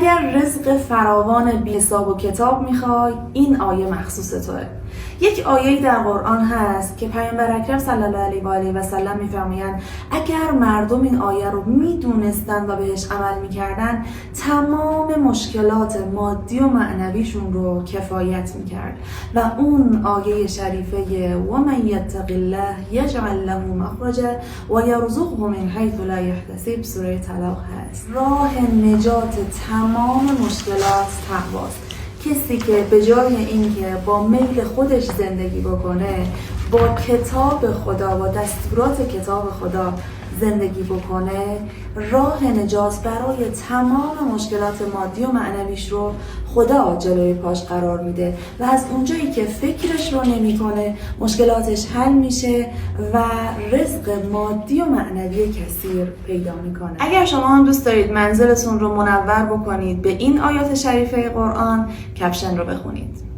اگر رزق فراوان بی حساب و کتاب میخوای، این آیه مخصوص توه. یک آیه‌ای در قرآن هست که پیامبر اکرم صلی الله علیه و آله و سلم میفرمایند اگر مردم این آیه رو میدونستن و بهش عمل میکردن، تمام مشکلات مادی و معنویشون رو کفایت میکرد. و اون آیه شریفه و من یتق الله یجعل له مخرجا و یرزقه من حیث لا یحتسب، سوره طلاق هست. راه نجات تمام مشکلات تقواست. کسی که به جای اینکه با میل خودش زندگی بکنه، با کتاب خدا و دستورات کتاب خدا زندگی بکنه، راه نجات برای تمام مشکلات مادی و معنویش رو خدا جلوی پاش قرار میده و از اونجایی که فکرش رو نمیکنه مشکلاتش حل میشه و رزق مادی و معنوی کثیر پیدا میکنه. اگر شما هم دوست دارید منزلتون رو منور بکنید به این آیات شریفه قرآن، کپشن رو بخونید.